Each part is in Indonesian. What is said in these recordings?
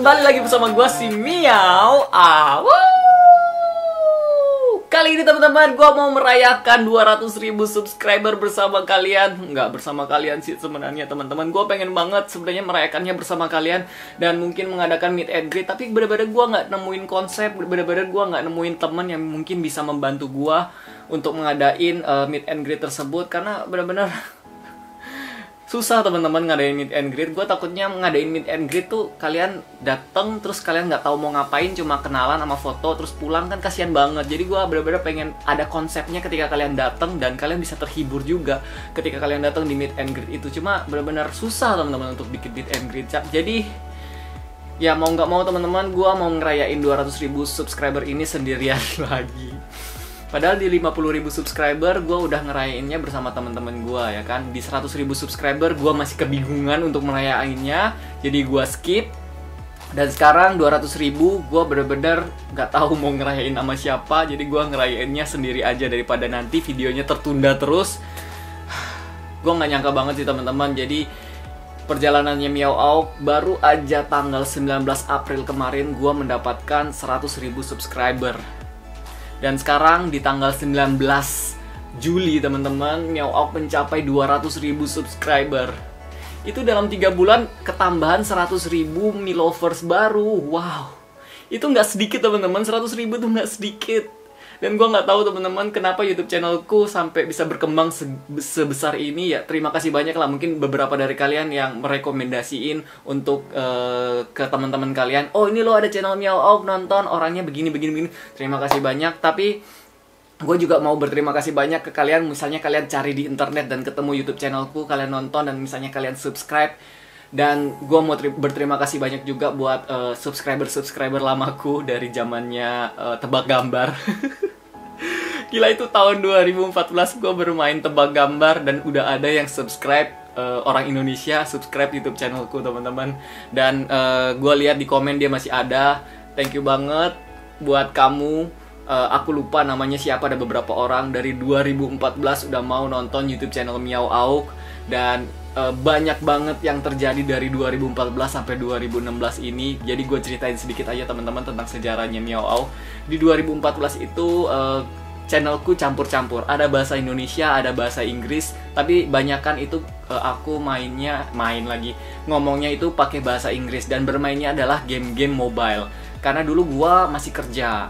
kembali lagi bersama gue si Miao. Kali ini teman-teman, gue mau merayakan 200.000 subscriber bersama kalian. Nggak bersama kalian sih sebenarnya teman-teman. Gue pengen banget sebenarnya merayakannya bersama kalian dan mungkin mengadakan meet and greet. Tapi bener-bener gue nggak nemuin konsep, bener-bener gue nggak nemuin teman yang mungkin bisa membantu gue untuk mengadain meet and greet tersebut. Karena bener-bener susah teman-teman ngadain meet and greet. Gue takutnya ngadain meet and greet tuh kalian dateng terus kalian nggak tahu mau ngapain, cuma kenalan sama foto terus pulang, kan kasihan banget. Jadi gue bener-bener pengen ada konsepnya ketika kalian dateng dan kalian bisa terhibur juga ketika kalian datang di meet and greet itu. Cuma bener-bener susah teman-teman untuk bikin meet and greet. Jadi ya mau nggak mau teman-teman, gue mau ngerayain 200.000 subscriber ini sendirian lagi. Padahal di 50.000 subscriber gue udah ngerayainnya bersama teman-teman gue ya kan. Di 100.000 subscriber gue masih kebingungan untuk merayainnya, jadi gue skip. Dan sekarang 200.000 gue bener-bener gak tahu mau ngerayain sama siapa, jadi gue ngerayainnya sendiri aja daripada nanti videonya tertunda terus. Gue gak nyangka banget sih teman-teman. Jadi perjalanannya Miao Auk baru aja tanggal 19 April kemarin gue mendapatkan 100.000 subscriber. Dan sekarang di tanggal 19 Juli teman-teman, Miao Auk mencapai 200.000 subscriber. Itu dalam 3 bulan ketambahan 100.000 Milovers baru. Wow, itu nggak sedikit teman-teman, 100.000 tuh nggak sedikit. Dan gue nggak tahu teman-teman kenapa YouTube channelku sampai bisa berkembang sebesar ini. Ya terima kasih banyak lah, mungkin beberapa dari kalian yang merekomendasiin untuk ke teman-teman kalian. Oh ini loh ada channel Miao Auk, nonton, orangnya begini. Terima kasih banyak. Tapi gue juga mau berterima kasih banyak ke kalian. Misalnya kalian cari di internet dan ketemu YouTube channelku, kalian nonton dan misalnya kalian subscribe. Dan gue mau berterima kasih banyak juga buat subscriber lamaku dari zamannya tebak gambar. Gila, itu tahun 2014 gue bermain tebak gambar dan udah ada yang subscribe, orang Indonesia subscribe YouTube channelku teman-teman. Dan gue lihat di komen dia masih ada. Thank you banget buat kamu. Aku lupa namanya siapa, ada beberapa orang dari 2014 udah mau nonton YouTube channel Miao Auk. Dan banyak banget yang terjadi dari 2014 sampai 2016 ini. Jadi gue ceritain sedikit aja teman-teman tentang sejarahnya Miao Auk. Di 2014 itu channelku campur-campur, ada bahasa Indonesia, ada bahasa Inggris, tapi banyakan itu aku ngomongnya itu pakai bahasa Inggris dan bermainnya adalah game-game mobile. Karena dulu gua masih kerja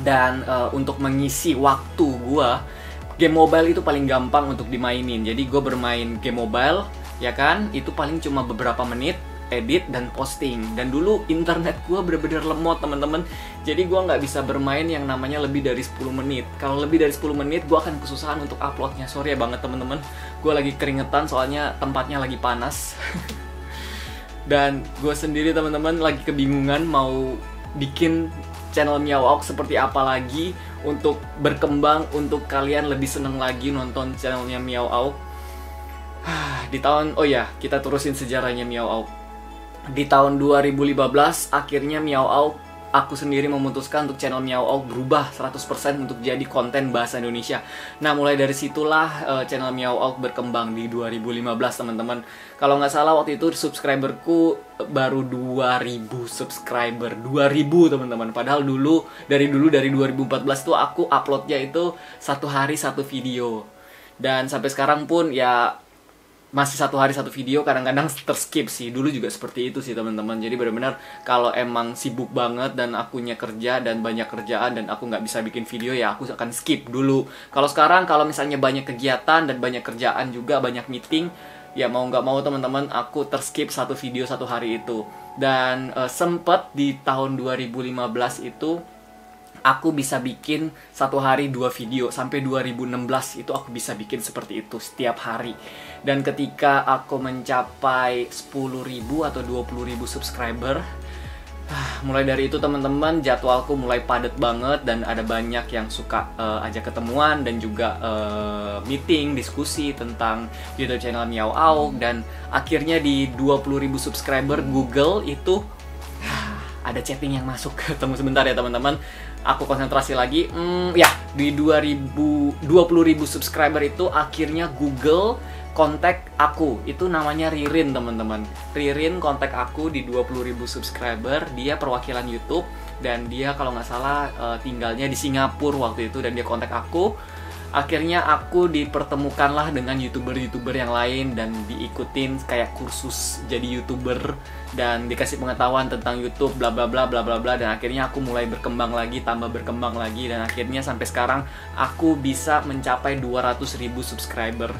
dan untuk mengisi waktu gua, game mobile itu paling gampang untuk dimainin. Jadi gue bermain game mobile ya kan, itu paling cuma beberapa menit, edit dan posting. Dan dulu internet gue bener-bener lemot teman-teman. Jadi gue nggak bisa bermain yang namanya lebih dari 10 menit. Kalau lebih dari 10 menit gue akan kesusahan untuk uploadnya. Sorry ya banget teman-teman, gue lagi keringetan soalnya tempatnya lagi panas. Dan gue sendiri teman-teman lagi kebingungan mau bikin channel Miao Auk seperti apa lagi untuk berkembang, untuk kalian lebih seneng lagi nonton channelnya Miao Auk. Kita terusin sejarahnya Miao Auk. Di tahun 2015 akhirnya Miao Auk, aku sendiri memutuskan untuk channel Miao Auk berubah 100% untuk jadi konten bahasa Indonesia. Nah mulai dari situlah channel Miao Auk berkembang di 2015 teman-teman. Kalau nggak salah waktu itu subscriberku baru 2.000 subscriber, 2.000 teman-teman. Padahal dari 2014 tuh aku uploadnya itu satu hari satu video. Dan sampai sekarang pun ya masih satu hari satu video, kadang-kadang terskip sih. Dulu juga seperti itu sih teman-teman. Jadi benar-benar kalau emang sibuk banget dan akunya kerja dan banyak kerjaan dan aku nggak bisa bikin video, ya aku akan skip dulu. Kalau sekarang kalau misalnya banyak kegiatan dan banyak kerjaan juga, banyak meeting, ya mau nggak mau teman-teman aku terskip satu video satu hari itu. Dan sempet di tahun 2015 itu aku bisa bikin satu hari 2 video. Sampai 2016 itu aku bisa bikin seperti itu setiap hari. Dan ketika aku mencapai 10.000 atau 20.000 subscriber, mulai dari itu teman-teman jadwalku mulai padat banget. Dan ada banyak yang suka ajak ketemuan dan juga meeting, diskusi tentang YouTube channel Miao Auk. Dan akhirnya di 20.000 subscriber Google itu ada chatting yang masuk. Tunggu sebentar ya teman-teman. aku konsentrasi lagi. Ya, di 20.000 subscriber itu akhirnya Google kontak aku. Itu namanya Ririn, teman-teman. Ririn kontak aku di 20.000 subscriber. Dia perwakilan YouTube dan dia kalau nggak salah tinggalnya di Singapura waktu itu, dan dia kontak aku. Akhirnya aku dipertemukanlah dengan YouTuber-YouTuber yang lain dan diikutin kayak kursus jadi YouTuber dan dikasih pengetahuan tentang YouTube bla bla bla bla bla bla, dan akhirnya aku mulai berkembang lagi, tambah berkembang lagi, dan akhirnya sampai sekarang aku bisa mencapai 200.000 subscriber.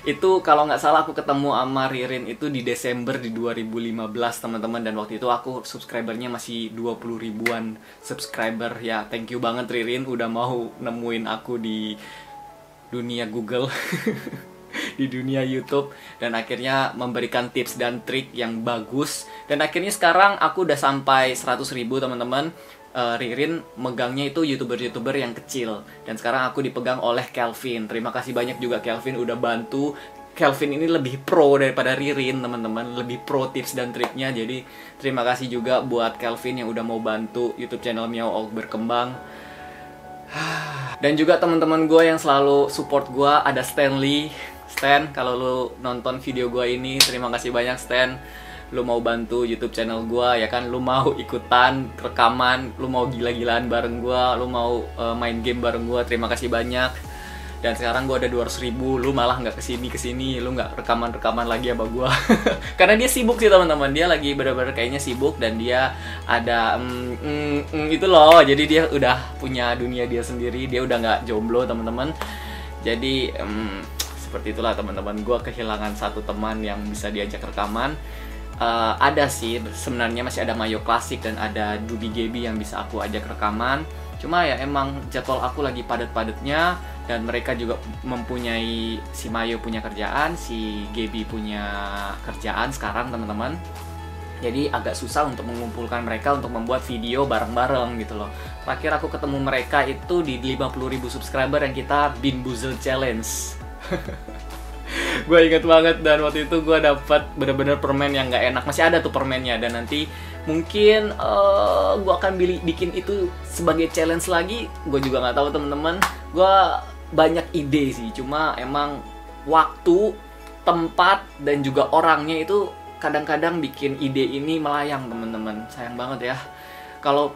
Itu kalau nggak salah aku ketemu sama Ririn itu di Desember di 2015, teman-teman, dan waktu itu aku subscribernya masih 20 ribuan subscriber. Ya, thank you banget Ririn udah mau nemuin aku di dunia Google di dunia YouTube, dan akhirnya memberikan tips dan trik yang bagus, dan akhirnya sekarang aku udah sampai 100.000, teman-teman. Ririn megangnya itu YouTuber-YouTuber yang kecil, dan sekarang aku dipegang oleh Kelvin. Terima kasih banyak juga Kelvin udah bantu. Kelvin ini lebih pro daripada Ririn, teman-teman, lebih pro tips dan triknya. Jadi terima kasih juga buat Kelvin yang udah mau bantu YouTube channel Meow Auk berkembang. Dan juga teman-teman gue yang selalu support gue, ada Stanley. Stan, kalau lu nonton video gue ini, terima kasih banyak Stan. Lu mau bantu YouTube channel gua, ya kan? Lu mau ikutan rekaman, lu mau gila-gilaan bareng gua, lu mau main game bareng gua. Terima kasih banyak. Dan sekarang gua ada 200.000, lu malah nggak kesini, lu nggak rekaman lagi sama gua. Karena dia sibuk sih, teman-teman. Dia lagi bener-bener kayaknya sibuk, dan dia ada itu loh. Jadi dia udah punya dunia dia sendiri, dia udah nggak jomblo, teman-teman. Jadi seperti itulah, teman-teman. Gua kehilangan satu teman yang bisa diajak rekaman. Ada sih, sebenarnya masih ada Mayo Classic dan ada Dubi Gaby yang bisa aku ajak rekaman. Cuma ya emang jadwal aku lagi padat-padatnya, dan mereka juga mempunyai, si Mayo punya kerjaan, si Gaby punya kerjaan sekarang, teman-teman. Jadi agak susah untuk mengumpulkan mereka untuk membuat video bareng-bareng gitu loh. Terakhir aku ketemu mereka itu di 50.000 subscriber yang kita Bean Boozled Challenge. Gue inget banget, dan waktu itu gue dapat bener-bener permen yang nggak enak. Masih ada tuh permennya, dan nanti mungkin gue akan bikin itu sebagai challenge lagi. Gue juga nggak tahu, teman-teman. Gue banyak ide sih, cuma emang waktu, tempat, dan juga orangnya itu kadang-kadang bikin ide ini melayang, teman-teman. Sayang banget ya. Kalau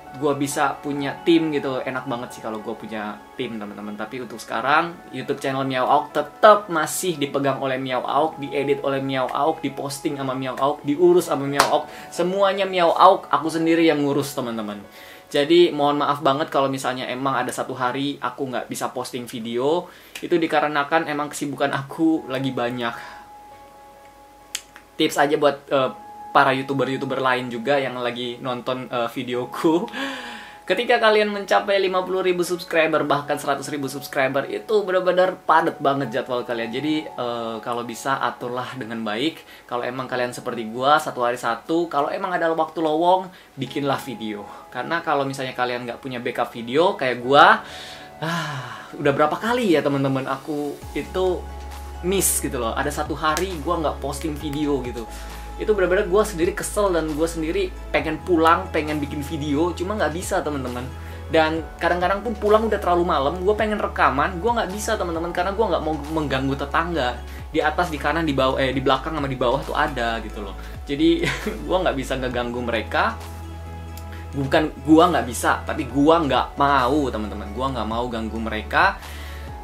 gue bisa punya tim gitu, enak banget sih kalau gue punya tim, teman-teman. Tapi untuk sekarang YouTube channel Meow Auk tetap masih dipegang oleh Meow Auk, diedit oleh Meow Auk, diposting sama Meow Auk, diurus sama Meow Auk, semuanya Meow Auk, aku sendiri yang ngurus, teman-teman. Jadi mohon maaf banget kalau misalnya emang ada satu hari aku nggak bisa posting video. Itu dikarenakan emang kesibukan aku lagi banyak. Tips aja buat para YouTuber lain juga yang lagi nonton videoku. Ketika kalian mencapai 50.000 subscriber, bahkan 100.000 subscriber, itu benar-benar padat banget jadwal kalian. Jadi kalau bisa aturlah dengan baik. Kalau emang kalian seperti gua, satu hari satu, kalau emang ada waktu lowong, bikinlah video. Karena kalau misalnya kalian nggak punya backup video kayak gua, udah berapa kali ya teman-teman aku itu miss gitu loh. Ada satu hari gua nggak posting video gitu. Itu benar-benar gue sendiri kesel, dan gue sendiri pengen pulang, pengen bikin video, cuma nggak bisa, teman-teman. Dan kadang-kadang pun pulang udah terlalu malam, gue pengen rekaman, gue nggak bisa, teman-teman, karena gue nggak mau mengganggu tetangga. Di atas, di kanan, di bawah, di belakang sama di bawah tuh ada gitu loh. Jadi gue nggak bisa ngeganggu mereka. Bukan gue nggak bisa, tapi gue nggak mau, teman-teman. Gue nggak mau ganggu mereka.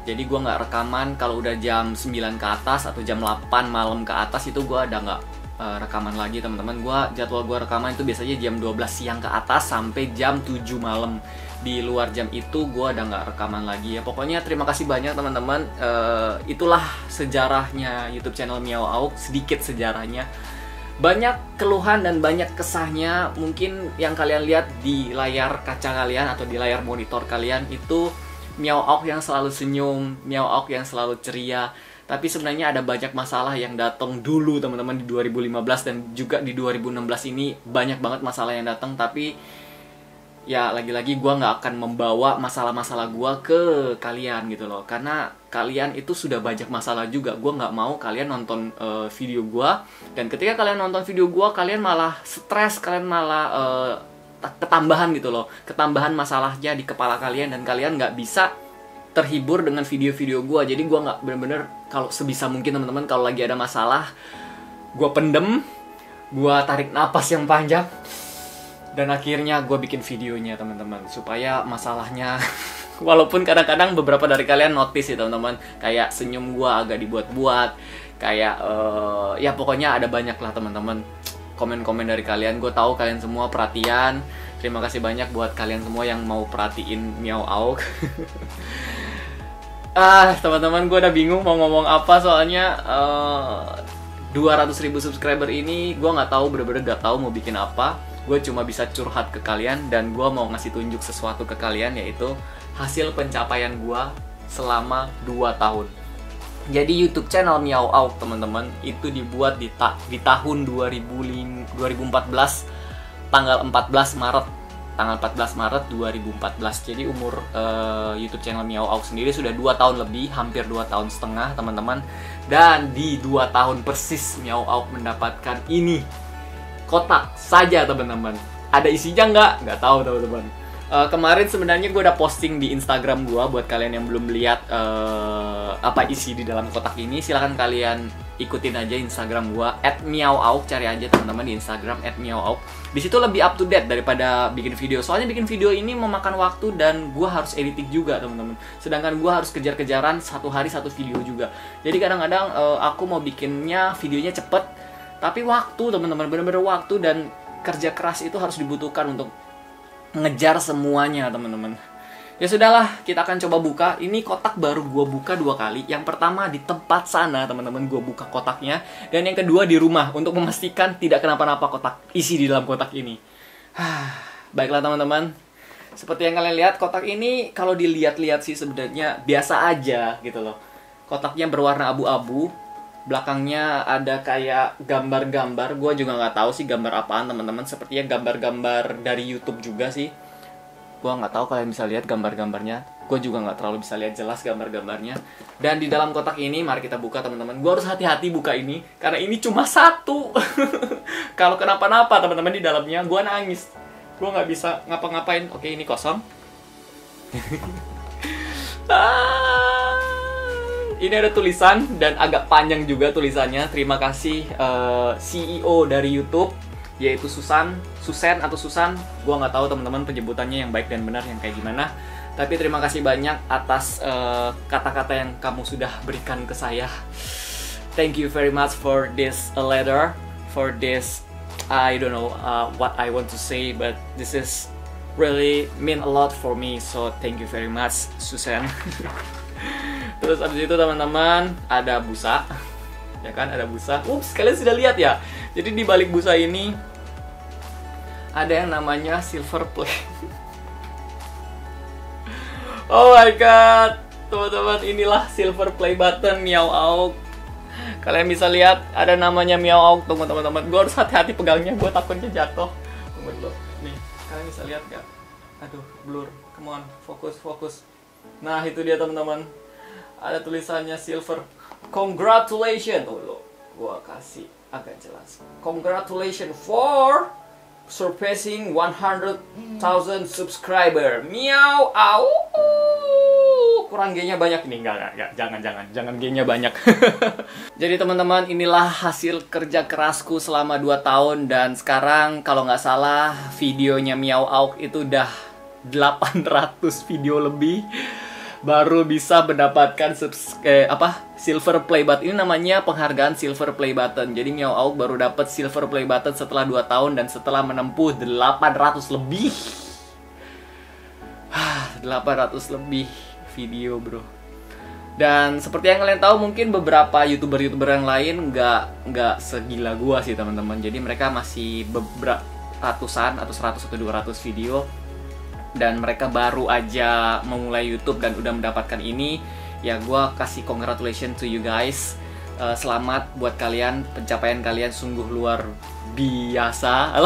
Jadi gue nggak rekaman kalau udah jam 9 ke atas atau jam 8 malam ke atas, itu gue udah nggak rekaman lagi, teman-teman. Jadwal gue rekaman itu biasanya jam 12 siang ke atas sampai jam 7 malam. Di luar jam itu gue udah nggak rekaman lagi ya. Pokoknya terima kasih banyak, teman-teman. Itulah sejarahnya YouTube channel Meow Auk, sedikit sejarahnya. Banyak keluhan dan banyak kesahnya. Mungkin yang kalian lihat di layar kaca kalian atau di layar monitor kalian itu Meow Auk yang selalu senyum, Meow Auk yang selalu ceria. Tapi sebenarnya ada banyak masalah yang datang dulu, teman-teman, di 2015 dan juga di 2016 ini banyak banget masalah yang datang. Tapi ya lagi-lagi gue nggak akan membawa masalah-masalah gue ke kalian gitu loh, karena kalian itu sudah banyak masalah juga. Gue nggak mau kalian nonton video gue, dan ketika kalian nonton video gue, kalian malah stres, kalian malah ketambahan gitu loh, ketambahan masalahnya di kepala kalian, dan kalian nggak bisa terhibur dengan video-video gue. Jadi gue nggak bener-bener, kalau sebisa mungkin teman-teman, kalau lagi ada masalah gue pendem, gue tarik napas yang panjang, dan akhirnya gue bikin videonya teman-teman, supaya masalahnya walaupun kadang-kadang beberapa dari kalian notice ya teman-teman, kayak senyum gue agak dibuat-buat, kayak ya pokoknya ada banyak lah teman-teman komen-komen dari kalian. Gue tahu kalian semua perhatian. Terima kasih banyak buat kalian semua yang mau perhatiin Meow Auk. Teman-teman, gue udah bingung mau ngomong apa, soalnya 200.000 subscriber ini gue nggak tahu, bener-bener nggak tahu mau bikin apa. Gue cuma bisa curhat ke kalian, dan gue mau ngasih tunjuk sesuatu ke kalian, yaitu hasil pencapaian gue selama 2 tahun. Jadi YouTube channel Meow Auk teman-teman itu dibuat di tahun 2014, tanggal 14 Maret 2014. Jadi umur YouTube channel Meow Auk sendiri sudah 2 tahun lebih, hampir 2 tahun setengah teman-teman. Dan di 2 tahun persis Meow Auk mendapatkan ini kotak saja teman-teman. Ada isinya nggak tahu teman-teman. Kemarin sebenarnya gue udah posting di Instagram gue. Buat kalian yang belum lihat apa isi di dalam kotak ini, silahkan kalian ikutin aja Instagram gue @meowauk, cari aja teman-teman di Instagram @meowauk. Di situ lebih up to date daripada bikin video. Soalnya bikin video ini memakan waktu, dan gue harus editing juga teman-teman. Sedangkan gue harus kejar-kejaran 1 hari 1 video juga. Jadi kadang-kadang aku mau bikinnya videonya cepet, tapi waktu teman-teman, bener-bener waktu dan kerja keras itu harus dibutuhkan untuk ngejar semuanya teman-teman. Ya sudahlah, kita akan coba buka. Ini kotak baru gue buka 2 kali. Yang pertama di tempat sana teman-teman, gue buka kotaknya. Dan yang kedua di rumah, untuk memastikan tidak kenapa-napa kotak isi di dalam kotak ini. Baiklah teman-teman, seperti yang kalian lihat, kotak ini kalau dilihat-lihat sih sebenarnya biasa aja gitu loh. Kotaknya berwarna abu-abu, belakangnya ada kayak gambar-gambar. Gue juga nggak tahu sih gambar apaan teman-teman. Sepertinya gambar-gambar dari YouTube juga sih. Gue nggak tahu kalian bisa lihat gambar-gambarnya. Gue juga nggak terlalu bisa lihat jelas gambar-gambarnya. Dan di dalam kotak ini, mari kita buka teman-teman. Gue harus hati-hati buka ini karena ini cuma 1. Kalau kenapa-napa teman-teman di dalamnya, gue nangis. Gue nggak bisa ngapa-ngapain. Oke, ini kosong. Ini ada tulisan, dan agak panjang juga tulisannya. Terima kasih CEO dari YouTube, yaitu Susan atau Susan. Gua nggak tahu teman-teman penyebutannya yang baik dan benar yang kayak gimana. Tapi terima kasih banyak atas kata-kata yang kamu sudah berikan ke saya. Thank you very much for this letter, for this, I don't know what I want to say, but this is really mean a lot for me. So thank you very much, Susan. Terus abis itu teman-teman ada busa, ya kan, ada busa. Ups, kalian sudah lihat ya. Jadi di balik busa ini ada yang namanya silver play. Oh my god, teman-teman, inilah silver play button Meow Auk. Kalian bisa lihat ada namanya Meow Auk, tunggu teman-teman. Gue harus hati-hati pegangnya, gue takutnya jatuh. Tunggu dulu, nih, kalian bisa lihat gak? Aduh, blur, come on, fokus. Nah itu dia teman-teman. Ada tulisannya silver. Congratulations. Oh lo, gua kasih agak jelas. Congratulations for surpassing 100,000 subscriber. Meow Auk. Kurang G-nya banyak nih. Enggak, jangan G-nya banyak. Jadi teman-teman, inilah hasil kerja kerasku selama 2 tahun, dan sekarang kalau nggak salah videonya Meow Auk itu udah 800 video lebih baru bisa mendapatkan silver play button. Ini namanya penghargaan silver play button. Jadi Meow Auk baru dapat silver play button setelah 2 tahun dan setelah menempuh 800 lebih 800 lebih video bro. Dan seperti yang kalian tahu, mungkin beberapa youtuber yang lain nggak segila gua sih teman-teman. Jadi mereka masih beberapa ratusan atau 100 atau 200 video, dan mereka baru aja memulai YouTube dan udah mendapatkan ini. Ya gue kasih congratulations to you guys. Selamat buat kalian, pencapaian kalian sungguh luar biasa.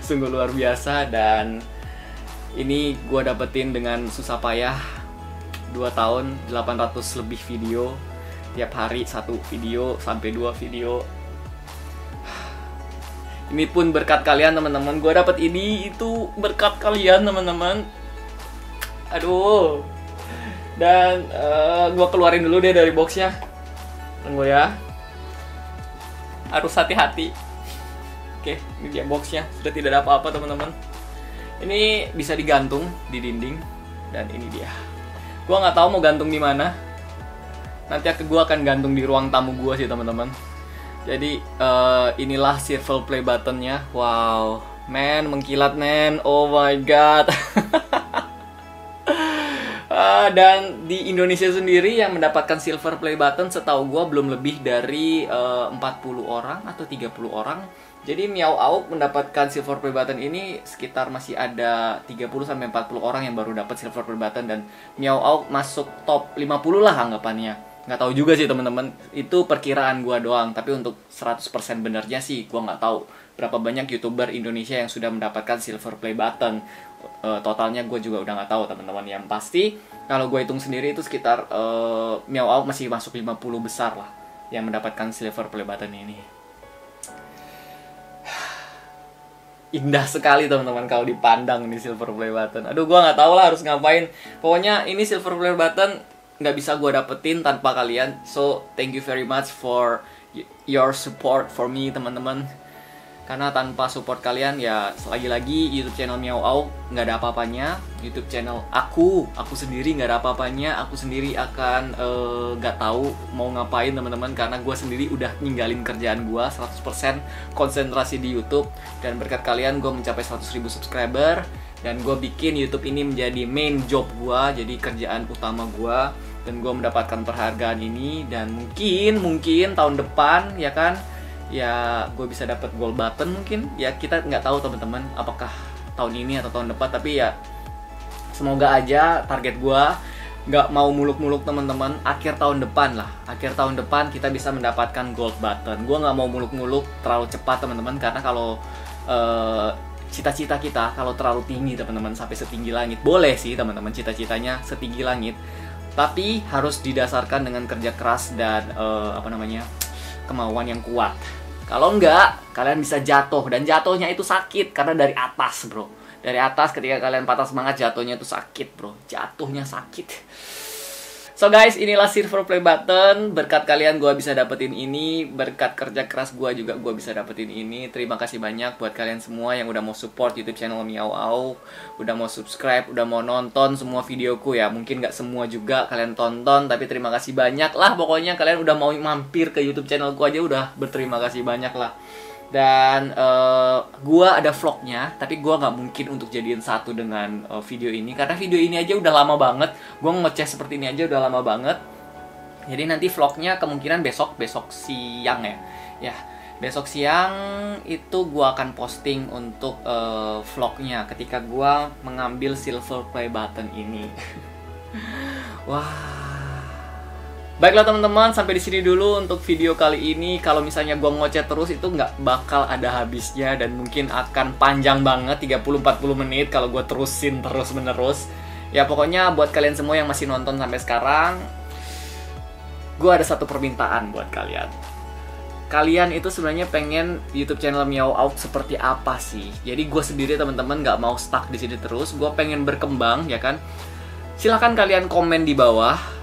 Sungguh luar biasa, dan ini gue dapetin dengan susah payah. 2 tahun, 800 lebih video. Tiap hari 1 video sampai 2 video. Ini pun berkat kalian teman-teman. Gue dapet ini itu berkat kalian teman-teman. Aduh. Dan gue keluarin dulu deh dari boxnya. Tunggu ya. Harus hati-hati. Oke, ini dia boxnya. Sudah tidak ada apa-apa teman-teman. Ini bisa digantung di dinding. Dan ini dia. Gue nggak tahu mau gantung di mana. Nanti gue akan gantung di ruang tamu gue sih teman-teman. Jadi inilah silver play buttonnya. Wow, man, mengkilat man. Oh my god. Dan di Indonesia sendiri yang mendapatkan silver play button setahu gue belum lebih dari 40 orang atau 30 orang. Jadi Meow Auk mendapatkan silver play button ini sekitar masih ada 30-40 orang yang baru dapat silver play button. Dan Meow Auk masuk top 50 lah anggapannya. Nggak tahu juga sih teman-teman, itu perkiraan gue doang. Tapi untuk 100% benernya sih gue nggak tahu berapa banyak YouTuber Indonesia yang sudah mendapatkan silver play button. Totalnya gue juga udah nggak tahu teman-teman. Yang pasti kalau gue hitung sendiri itu sekitar Meow Auk masih masuk 50 besar lah yang mendapatkan silver play button ini. Indah sekali teman-teman kalau dipandang di silver play button. Aduh, gue nggak tahu lah harus ngapain. Pokoknya ini silver play button nggak bisa gue dapetin tanpa kalian. So thank you very much for your support for me teman-teman. Karena tanpa support kalian ya lagi-lagi YouTube channel Meow Auk nggak ada apa-apanya. YouTube channel aku sendiri nggak ada apa-apanya. Aku sendiri akan nggak tahu mau ngapain teman-teman. Karena gue sendiri udah ninggalin kerjaan gue 100% konsentrasi di YouTube. Dan berkat kalian gue mencapai 100.000 subscriber. Dan gue bikin YouTube ini menjadi main job gue, jadi kerjaan utama gue. Dan gue mendapatkan penghargaan ini. Dan mungkin tahun depan ya kan, ya gue bisa dapat gold button mungkin. Ya kita nggak tahu teman-teman apakah tahun ini atau tahun depan. Tapi ya semoga aja target gue nggak mau muluk-muluk teman-teman. Akhir tahun depan lah, akhir tahun depan kita bisa mendapatkan gold button. Gue nggak mau muluk-muluk terlalu cepat teman-teman. Karena kalau cita-cita kita kalau terlalu tinggi teman-teman, sampai setinggi langit, boleh sih teman-teman cita-citanya setinggi langit, tapi harus didasarkan dengan kerja keras dan kemauan yang kuat. Kalau enggak, kalian bisa jatuh, dan jatuhnya itu sakit karena dari atas bro. Dari atas ketika kalian patah semangat, jatuhnya itu sakit bro, jatuhnya sakit. So guys, inilah silver play button. Berkat kalian gue bisa dapetin ini. Berkat kerja keras gue juga gue bisa dapetin ini. Terima kasih banyak buat kalian semua yang udah mau support YouTube channel Meow Auk, udah mau subscribe, udah mau nonton semua videoku ya. Mungkin gak semua juga kalian tonton, tapi terima kasih banyak lah. Pokoknya kalian udah mau mampir ke YouTube channel gue aja udah berterima kasih banyak lah. Dan gua ada vlognya, tapi gua nggak mungkin untuk jadiin satu dengan video ini, karena video ini aja udah lama banget. Gua ngecek seperti ini aja udah lama banget. Jadi nanti vlognya kemungkinan besok siang ya. Besok siang itu gua akan posting untuk vlognya ketika gua mengambil silver play button ini. Wah. Baiklah teman-teman, sampai di sini dulu untuk video kali ini. Kalau misalnya gue ngoceh terus itu nggak bakal ada habisnya, dan mungkin akan panjang banget 30-40 menit kalau gue terusin terus-menerus. Ya pokoknya buat kalian semua yang masih nonton sampai sekarang, gue ada satu permintaan buat kalian. Kalian itu sebenarnya pengen YouTube channel Meow Auk seperti apa sih? Jadi gue sendiri teman-teman nggak mau stuck di sini terus. Gue pengen berkembang ya kan. Silahkan kalian komen di bawah.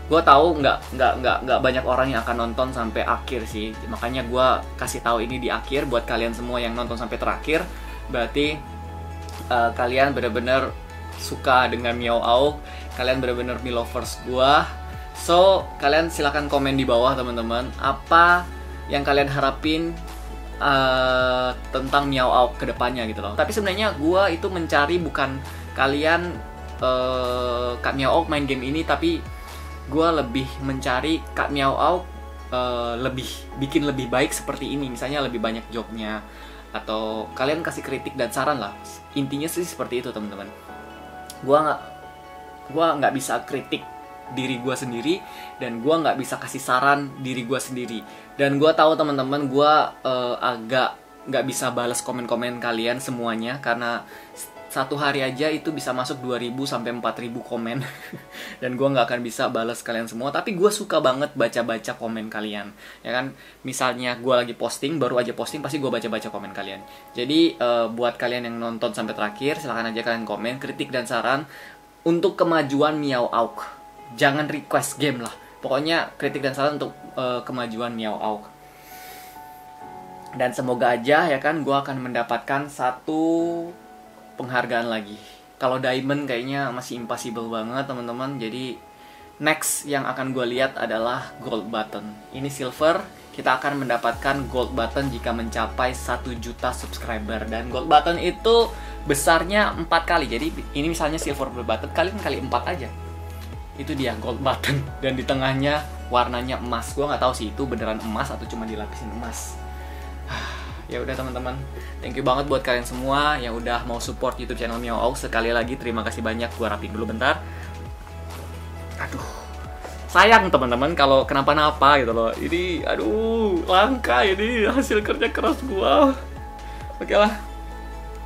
Gue tahu nggak banyak orang yang akan nonton sampai akhir sih, makanya gue kasih tahu ini di akhir buat kalian semua yang nonton sampai terakhir. Berarti kalian benar-benar suka dengan Meow Auk, kalian benar-benar Me Lovers gue. So kalian silahkan komen di bawah teman-teman, apa yang kalian harapin tentang Meow Auk kedepannya gitu loh. Tapi sebenarnya gue itu mencari bukan kalian Kak Meow Auk main game ini, tapi gue lebih mencari Kak Meow Auk bikin lebih baik seperti ini, misalnya lebih banyak jobnya, atau kalian kasih kritik dan saran lah. Intinya sih seperti itu teman-teman. Gue nggak bisa kritik diri gue sendiri, dan gue nggak bisa kasih saran diri gue sendiri. Dan gue tahu teman-teman, gue agak nggak bisa balas komen-komen kalian semuanya, karena satu hari aja itu bisa masuk 2000 sampai 4000 komen. Dan gue nggak akan bisa balas kalian semua, tapi gue suka banget baca-baca komen kalian, ya kan. Misalnya gue lagi posting, baru aja posting, pasti gue baca-baca komen kalian. Jadi buat kalian yang nonton sampai terakhir, silahkan aja kalian komen kritik dan saran untuk kemajuan Meow Auk. Jangan request game lah, pokoknya kritik dan saran untuk kemajuan Meow Auk. Dan semoga aja, ya kan, gue akan mendapatkan satu penghargaan lagi. Kalau diamond kayaknya masih impossible banget teman-teman. Jadi next yang akan gue lihat adalah gold button. Ini silver, kita akan mendapatkan gold button jika mencapai 1 juta subscriber. Dan gold button itu besarnya 4 kali. Jadi ini misalnya silver button, kalian kali 4 aja. Itu dia gold button. Dan di tengahnya warnanya emas. Gue nggak tahu sih itu beneran emas atau cuma dilapisin emas. Ya udah teman-teman, thank you banget buat kalian semua yang udah mau support YouTube channel Meow Auk. Sekali lagi terima kasih banyak. Gua rapin dulu bentar. Aduh, sayang teman-teman kalau kenapa-napa gitu loh. Ini aduh, langka ini hasil kerja keras gua. Oke lah.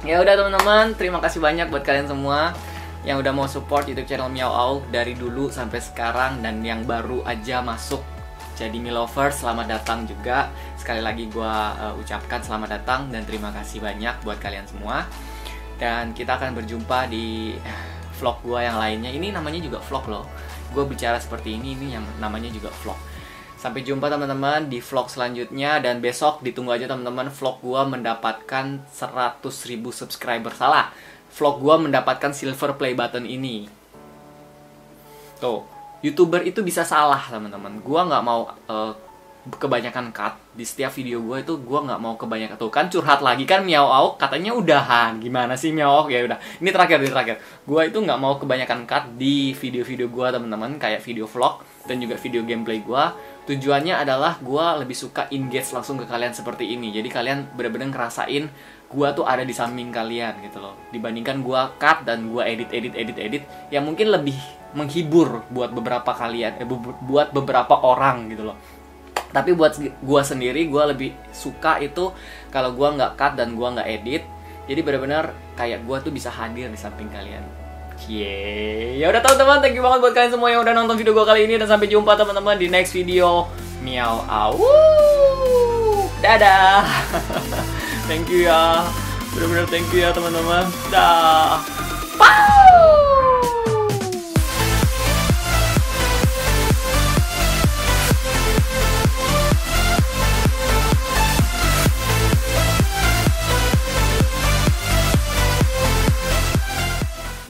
Ya udah teman-teman, terima kasih banyak buat kalian semua yang udah mau support YouTube channel Meow Auk dari dulu sampai sekarang, dan yang baru aja masuk jadi Melovers, selamat datang juga. Sekali lagi gue ucapkan selamat datang dan terima kasih banyak buat kalian semua. Dan kita akan berjumpa di vlog gue yang lainnya. Ini namanya juga vlog loh. Gue bicara seperti ini yang namanya juga vlog. Sampai jumpa teman-teman di vlog selanjutnya. Dan besok ditunggu aja teman-teman, vlog gue mendapatkan 100.000 subscriber. Salah, vlog gue mendapatkan silver play button ini. Tuh, YouTuber itu bisa salah teman-teman. Gua nggak mau kebanyakan cut di setiap video gue itu. Gua nggak mau kebanyakan, tuh kan curhat lagi kan. Meow Auk katanya udahan, gimana sih Meow Auk? Ya udah, ini terakhir. Gua itu nggak mau kebanyakan cut di video-video gua teman-teman, kayak video vlog dan juga video gameplay gua. Tujuannya adalah gua lebih suka engage langsung ke kalian seperti ini. Jadi kalian bener-bener ngerasain gua tuh ada di samping kalian gitu loh, dibandingkan gua cut dan gua edit yang mungkin lebih menghibur buat beberapa kalian, buat beberapa orang gitu loh. Tapi buat gua sendiri, gua lebih suka itu kalau gua nggak cut dan gua nggak edit. Jadi benar-benar kayak gua tuh bisa hadir di samping kalian. Ya udah teman-teman, thank you banget buat kalian semua yang udah nonton video gua kali ini, dan sampai jumpa teman-teman di next video Meow Auk. Dadah. Thank you ya. Benar-benar thank you ya teman-teman. Dah. Pow!